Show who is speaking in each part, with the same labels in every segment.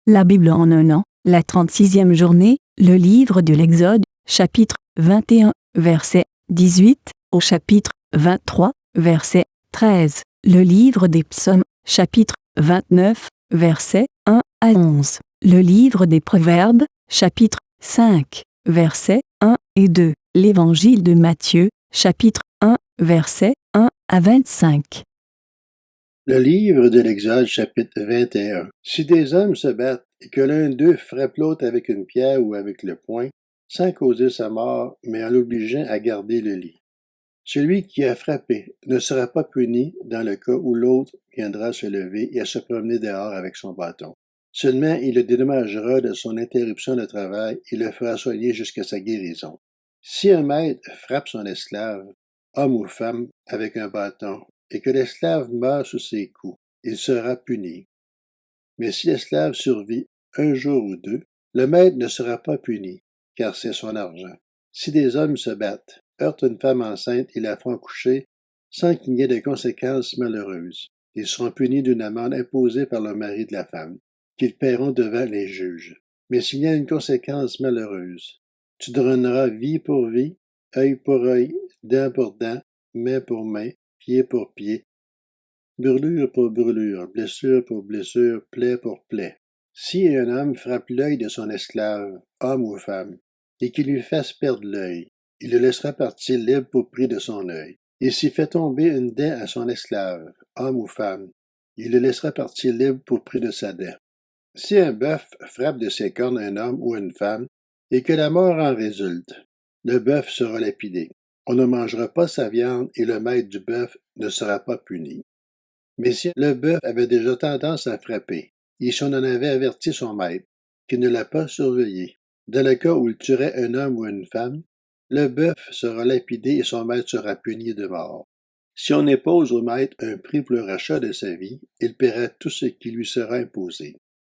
Speaker 1: La Bible en un an, la 36e journée, le livre de l'Exode, chapitre 21, verset 18, au chapitre 23, verset 13. Le livre des psaumes, chapitre 29, versets 1 à 11. Le livre des Proverbes, chapitre 5, versets 1 et 2. L'évangile de Matthieu, chapitre 1, versets 1 à 25.
Speaker 2: Le livre de l'Exode, chapitre 21. Si des hommes se battent et que l'un d'eux frappe l'autre avec une pierre ou avec le poing, sans causer sa mort, mais en l'obligeant à garder le lit, celui qui a frappé ne sera pas puni dans le cas où l'autre viendra se lever et à se promener dehors avec son bâton. Seulement, il le dédommagera de son interruption de travail et le fera soigner jusqu'à sa guérison. Si un maître frappe son esclave, homme ou femme, avec un bâton, et que l'esclave meurt sous ses coups, il sera puni. Mais si l'esclave survit un jour ou deux, le maître ne sera pas puni, car c'est son argent. Si des hommes se battent, heurtent une femme enceinte et la font coucher, sans qu'il n'y ait de conséquences malheureuses, ils seront punis d'une amende imposée par le mari de la femme, qu'ils paieront devant les juges. Mais s'il y a une conséquence malheureuse, tu donneras vie pour vie, œil pour œil, dent pour dent, main pour main, pied pour pied, brûlure pour brûlure, blessure pour blessure, plaie pour plaie. Si un homme frappe l'œil de son esclave, homme ou femme, et qu'il lui fasse perdre l'œil, il le laissera partir libre pour prix de son œil. Et s'il fait tomber une dent à son esclave, homme ou femme, il le laissera partir libre pour prix de sa dent. Si un bœuf frappe de ses cornes un homme ou une femme, et que la mort en résulte, le bœuf sera lapidé. On ne mangera pas sa viande et le maître du bœuf ne sera pas puni. Mais si le bœuf avait déjà tendance à frapper, et si on en avait averti son maître, qui ne l'a pas surveillé, dans le cas où il tuerait un homme ou une femme, le bœuf sera lapidé et son maître sera puni de mort. Si on impose au maître un prix pour le rachat de sa vie, il paiera tout ce qui lui sera imposé.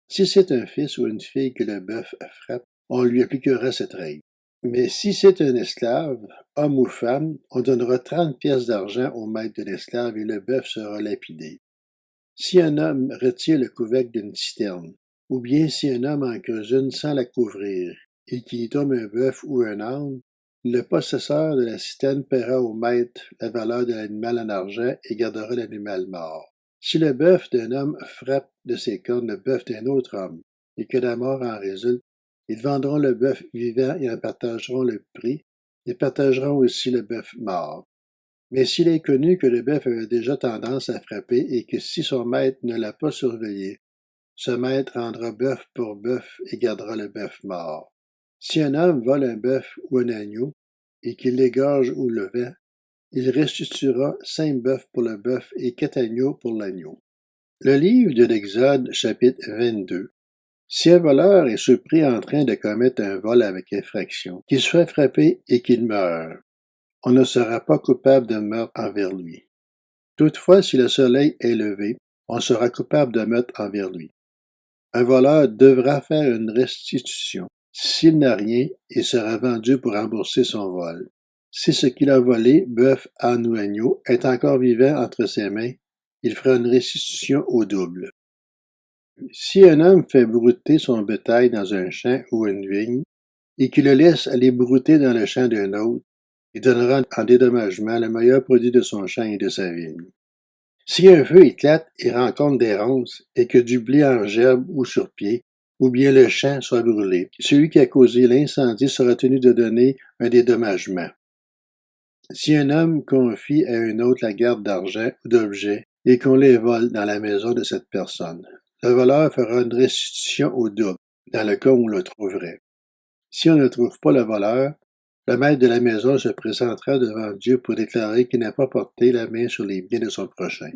Speaker 2: Si c'est un fils ou une fille que le bœuf frappe, on lui appliquera cette règle. Mais si c'est un esclave, homme ou femme, on donnera 30 pièces d'argent au maître de l'esclave et le bœuf sera lapidé. Si un homme retire le couvercle d'une citerne, ou bien si un homme en creuse une sans la couvrir, et qu'il y tombe un bœuf ou un âne, le possesseur de la citerne paiera au maître la valeur de l'animal en argent et gardera l'animal mort. Si le bœuf d'un homme frappe de ses cornes le bœuf d'un autre homme, et que la mort en résulte, ils vendront le bœuf vivant et en partageront le prix, et partageront aussi le bœuf mort. Mais s'il est connu que le bœuf avait déjà tendance à frapper et que si son maître ne l'a pas surveillé, ce maître rendra bœuf pour bœuf et gardera le bœuf mort. Si un homme vole un bœuf ou un agneau et qu'il l'égorge ou le vend, il restituera 5 bœufs pour le bœuf et 4 agneaux pour l'agneau. Le livre de l'Exode, chapitre 22. Si un voleur est surpris en train de commettre un vol avec effraction, qu'il soit frappé et qu'il meure, on ne sera pas coupable de meurtre envers lui. Toutefois, si le soleil est levé, on sera coupable de meurtre envers lui. Un voleur devra faire une restitution. S'il n'a rien, il sera vendu pour rembourser son vol. Si ce qu'il a volé, bœuf, âne ou agneau, est encore vivant entre ses mains, il fera une restitution au double. Si un homme fait brouter son bétail dans un champ ou une vigne, et qu'il le laisse aller brouter dans le champ d'un autre, il donnera en dédommagement le meilleur produit de son champ et de sa vigne. Si un feu éclate et rencontre des ronces, et que du blé en gerbe ou sur pied, ou bien le champ soit brûlé, celui qui a causé l'incendie sera tenu de donner un dédommagement. Si un homme confie à un autre la garde d'argent ou d'objets, et qu'on les vole dans la maison de cette personne, le voleur fera une restitution au double, dans le cas où on le trouverait. Si on ne trouve pas le voleur, le maître de la maison se présentera devant Dieu pour déclarer qu'il n'a pas porté la main sur les biens de son prochain.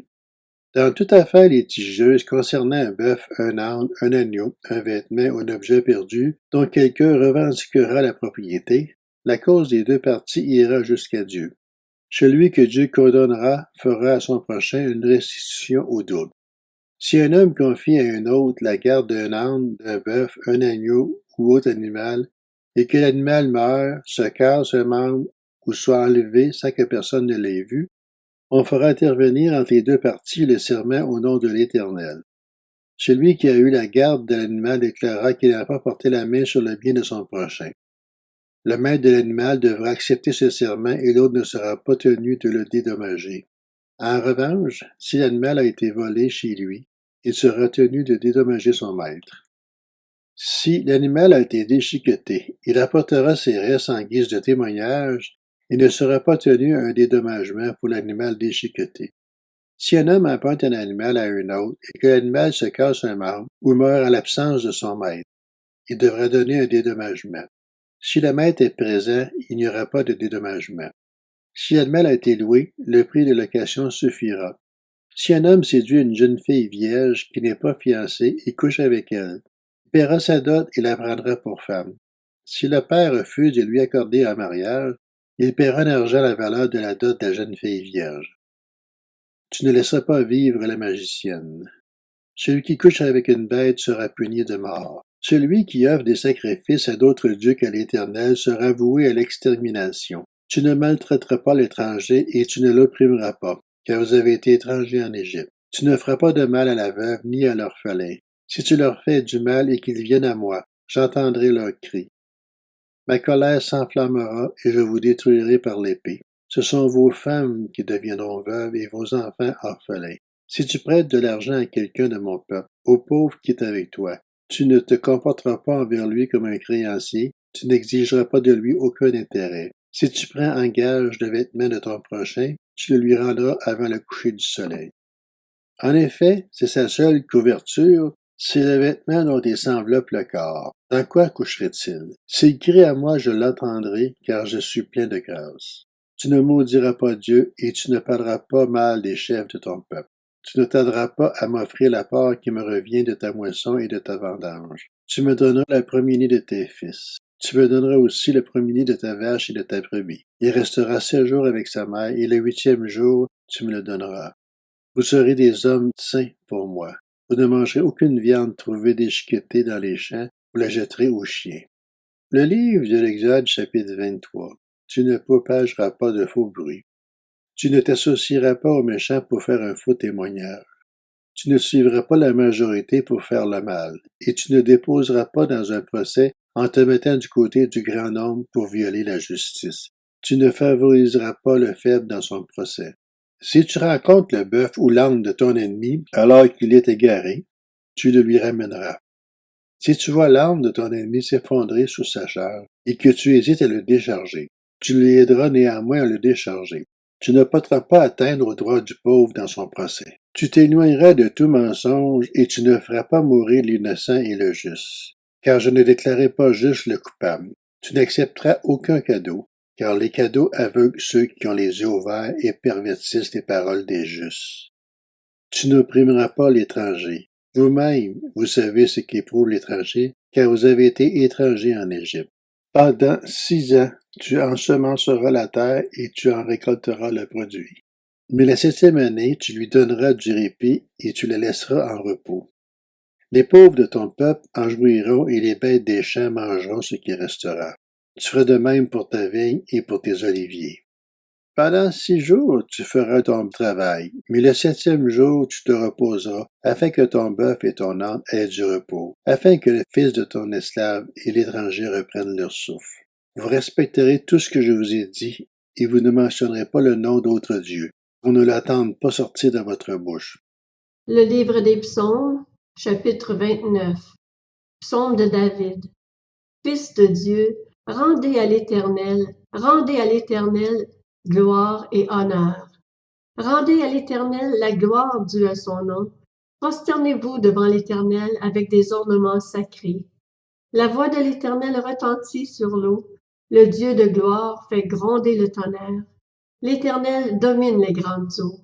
Speaker 2: Dans toute affaire litigieuse concernant un bœuf, un âne, un agneau, un vêtement ou un objet perdu dont quelqu'un revendiquera la propriété, la cause des deux parties ira jusqu'à Dieu. Celui que Dieu condamnera fera à son prochain une restitution au double. Si un homme confie à un autre la garde d'un âne, d'un bœuf, un agneau ou autre animal, et que l'animal meure, se casse un membre ou soit enlevé sans que personne ne l'ait vu, on fera intervenir entre les deux parties le serment au nom de l'Éternel. Celui qui a eu la garde de l'animal déclara qu'il n'a pas porté la main sur le bien de son prochain. Le maître de l'animal devra accepter ce serment et l'autre ne sera pas tenu de le dédommager. En revanche, si l'animal a été volé chez lui, il sera tenu de dédommager son maître. Si l'animal a été déchiqueté, il apportera ses restes en guise de témoignage et ne sera pas tenu à un dédommagement pour l'animal déchiqueté. Si un homme apporte un animal à un autre et que l'animal se casse un membre ou meurt en l'absence de son maître, il devra donner un dédommagement. Si le maître est présent, il n'y aura pas de dédommagement. Si l'animal a été loué, le prix de location suffira. Si un homme séduit une jeune fille vierge qui n'est pas fiancée et couche avec elle, il paiera sa dot et la prendra pour femme. Si le père refuse de lui accorder un mariage, il paiera en argent la valeur de la dot de la jeune fille vierge. Tu ne laisseras pas vivre la magicienne. Celui qui couche avec une bête sera puni de mort. Celui qui offre des sacrifices à d'autres dieux qu'à l'Éternel sera voué à l'extermination. Tu ne maltraiteras pas l'étranger et tu ne l'opprimeras pas, car vous avez été étrangers en Égypte. Tu ne feras pas de mal à la veuve ni à l'orphelin. Si tu leur fais du mal et qu'ils viennent à moi, j'entendrai leurs cris. Ma colère s'enflammera et je vous détruirai par l'épée. Ce sont vos femmes qui deviendront veuves et vos enfants orphelins. Si tu prêtes de l'argent à quelqu'un de mon peuple, au pauvre qui est avec toi, tu ne te comporteras pas envers lui comme un créancier, tu n'exigeras pas de lui aucun intérêt. Si tu prends en gage le vêtement de ton prochain, tu le lui rendras avant le coucher du soleil. En effet, c'est sa seule couverture, c'est le vêtement dont il s'enveloppe le corps. Dans quoi coucherait-il? S'il crie à moi, je l'entendrai, car je suis plein de grâce. Tu ne maudiras pas Dieu, et tu ne parleras pas mal des chefs de ton peuple. Tu ne tarderas pas à m'offrir la part qui me revient de ta moisson et de ta vendange. Tu me donneras le premier-né de tes fils. Tu me donneras aussi le premier-né de ta vache et de ta brebis. Il restera 7 jours avec sa mère, et le 8e jour, tu me le donneras. Vous serez des hommes saints pour moi. Vous ne mangerez aucune viande trouvée déchiquetée dans les champs, vous la jetterez aux chiens. Le livre de l'Exode, chapitre 23. Tu ne propageras pas de faux bruits. Tu ne t'associeras pas aux méchants pour faire un faux témoignage. Tu ne suivras pas la majorité pour faire le mal, et tu ne déposeras pas dans un procès en te mettant du côté du grand nombre pour violer la justice. Tu ne favoriseras pas le faible dans son procès. Si tu rencontres le bœuf ou l'âne de ton ennemi alors qu'il est égaré, tu le lui ramèneras. Si tu vois l'âne de ton ennemi s'effondrer sous sa charge et que tu hésites à le décharger, tu l'aideras néanmoins à le décharger. Tu ne porteras pas atteinte au droit du pauvre dans son procès. Tu t'éloigneras de tout mensonge et tu ne feras pas mourir l'innocent et le juste. Car je ne déclarerai pas juste le coupable. Tu n'accepteras aucun cadeau, car les cadeaux aveuglent ceux qui ont les yeux ouverts et pervertissent les paroles des justes. Tu n'opprimeras pas l'étranger. Vous-même, vous savez ce qu'éprouve l'étranger, car vous avez été étranger en Égypte. Pendant 6 ans, tu ensemenceras la terre et tu en récolteras le produit. Mais la 7e année, tu lui donneras du répit et tu la laisseras en repos. Les pauvres de ton peuple en jouiront et les bêtes des champs mangeront ce qui restera. Tu feras de même pour ta vigne et pour tes oliviers. Pendant 6 jours, tu feras ton travail, mais le 7e jour, tu te reposeras, afin que ton bœuf et ton âne aient du repos, afin que le fils de ton esclave et l'étranger reprennent leur souffle. Vous respecterez tout ce que je vous ai dit, et vous ne mentionnerez pas le nom d'autres dieux. On ne l'attende pas sortir de votre bouche.
Speaker 3: Le livre des Psaumes, chapitre 29. Psaume de David. Fils de Dieu, rendez à l'Éternel gloire et honneur. Rendez à l'Éternel la gloire due à son nom. Prosternez-vous devant l'Éternel avec des ornements sacrés. La voix de l'Éternel retentit sur l'eau. Le Dieu de gloire fait gronder le tonnerre. L'Éternel domine les grandes eaux.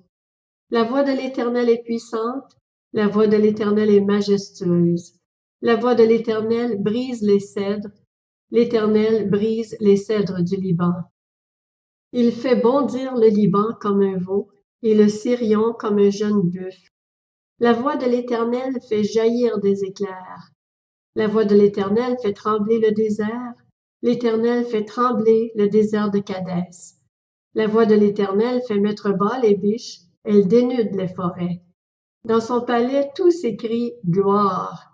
Speaker 3: La voix de l'Éternel est puissante. La voix de l'Éternel est majestueuse. La voix de l'Éternel brise les cèdres. L'Éternel brise les cèdres du Liban. Il fait bondir le Liban comme un veau et le Sirion comme un jeune buffle. La voix de l'Éternel fait jaillir des éclairs. La voix de l'Éternel fait trembler le désert. L'Éternel fait trembler le désert de Kadès. La voix de l'Éternel fait mettre bas les biches. Elle dénude les forêts. Dans son palais, tout s'écrie « Gloire ».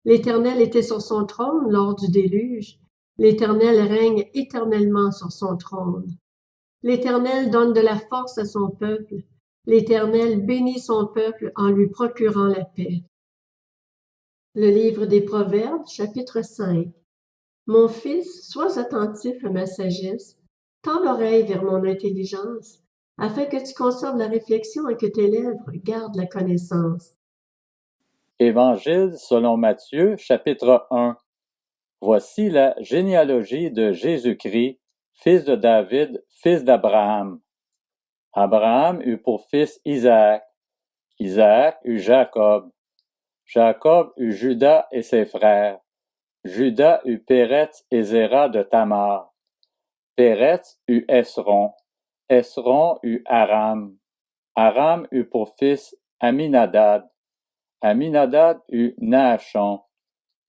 Speaker 3: L'Éternel était sur son trône lors du déluge. L'Éternel règne éternellement sur son trône. L'Éternel donne de la force à son peuple. L'Éternel bénit son peuple en lui procurant la paix. Le livre des Proverbes, chapitre 5. Mon fils, sois attentif à ma sagesse, tends l'oreille vers mon intelligence, afin que tu conserves la réflexion et que tes lèvres gardent la connaissance.
Speaker 4: Évangile selon Matthieu, chapitre 1. Voici la généalogie de Jésus-Christ, fils de David, fils d'Abraham. Abraham eut pour fils Isaac. Isaac eut Jacob. Jacob eut Juda et ses frères. Juda eut Péretz et Zéra de Tamar. Péretz eut Esron. Esron eut Aram. Aram eut pour fils Aminadab. Aminadab eut Naashon.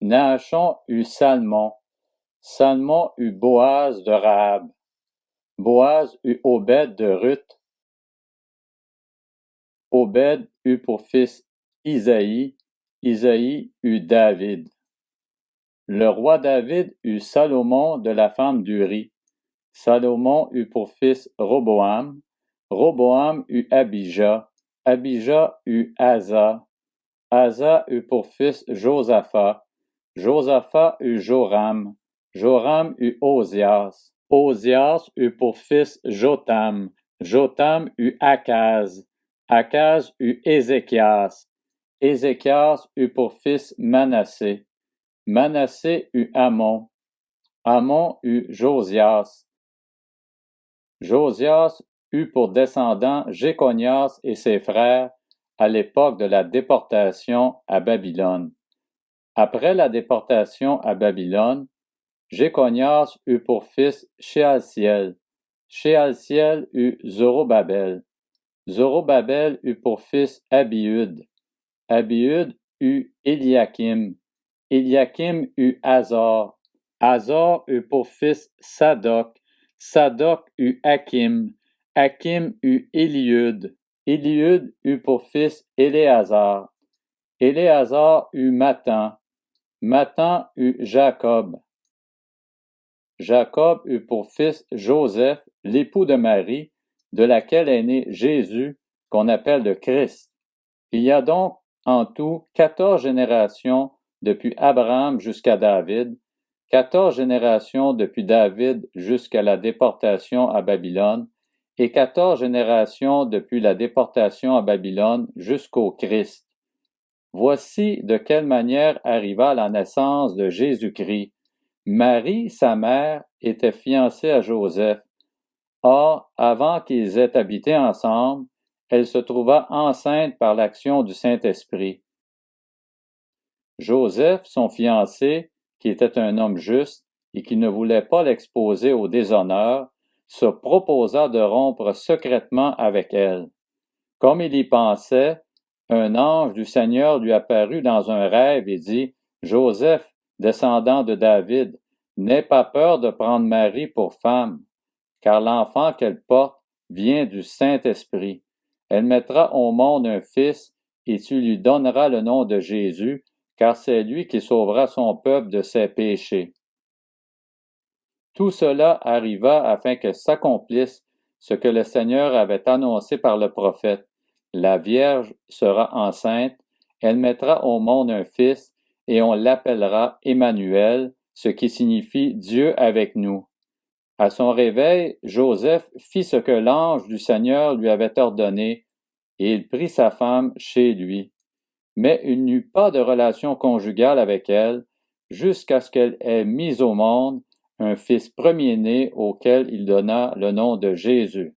Speaker 4: Naashon eut Salmon. Salmon eut Boaz de Rahab. Boaz eut Obed de Ruth. Obed eut pour fils Isaïe. Isaïe eut David. Le roi David eut Salomon de la femme d'Uri. Salomon eut pour fils Roboam. Roboam eut Abijah. Abijah eut Asa. Asa eut pour fils Josaphat. Josaphat eut Joram. Joram eut Osias. Osias eut pour fils Jotam. Jotam eut Akaz. Akaz eut Ézéchias. Ézéchias eut pour fils Manassé. Manassé eut Amon. Amon eut Josias. Josias eut pour descendants Jéconias et ses frères à l'époque de la déportation à Babylone. Après la déportation à Babylone, Jéconias eut pour fils Shealtiel. Shealtiel eut Zorobabel. Zorobabel eut pour fils Abiud. Abiud eut Eliakim. Eliakim eut Azor. Azor eut pour fils Sadoc. Sadoc eut Hakim. Hakim eut Eliud. Eliud eut pour fils Éléazar. Éléazar eut Matan. Matan eut Jacob. Jacob eut pour fils Joseph, l'époux de Marie, de laquelle est né Jésus, qu'on appelle le Christ. Il y a donc en tout 14 générations depuis Abraham jusqu'à David, 14 générations depuis David jusqu'à la déportation à Babylone, et 14 générations depuis la déportation à Babylone jusqu'au Christ. Voici de quelle manière arriva la naissance de Jésus-Christ. Marie, sa mère, était fiancée à Joseph. Or, avant qu'ils aient habité ensemble, elle se trouva enceinte par l'action du Saint-Esprit. Joseph, son fiancé, qui était un homme juste et qui ne voulait pas l'exposer au déshonneur, se proposa de rompre secrètement avec elle. Comme il y pensait, un ange du Seigneur lui apparut dans un rêve et dit, « Joseph, descendant de David, n'aie pas peur de prendre Marie pour femme, car l'enfant qu'elle porte vient du Saint-Esprit. Elle mettra au monde un fils, et tu lui donneras le nom de Jésus, car c'est lui qui sauvera son peuple de ses péchés. » Tout cela arriva afin que s'accomplisse ce que le Seigneur avait annoncé par le prophète. La Vierge sera enceinte, elle mettra au monde un fils, et on l'appellera Emmanuel, ce qui signifie Dieu avec nous. À son réveil, Joseph fit ce que l'ange du Seigneur lui avait ordonné, et il prit sa femme chez lui. Mais il n'eut pas de relation conjugale avec elle, jusqu'à ce qu'elle ait mis au monde un fils premier-né auquel il donna le nom de Jésus.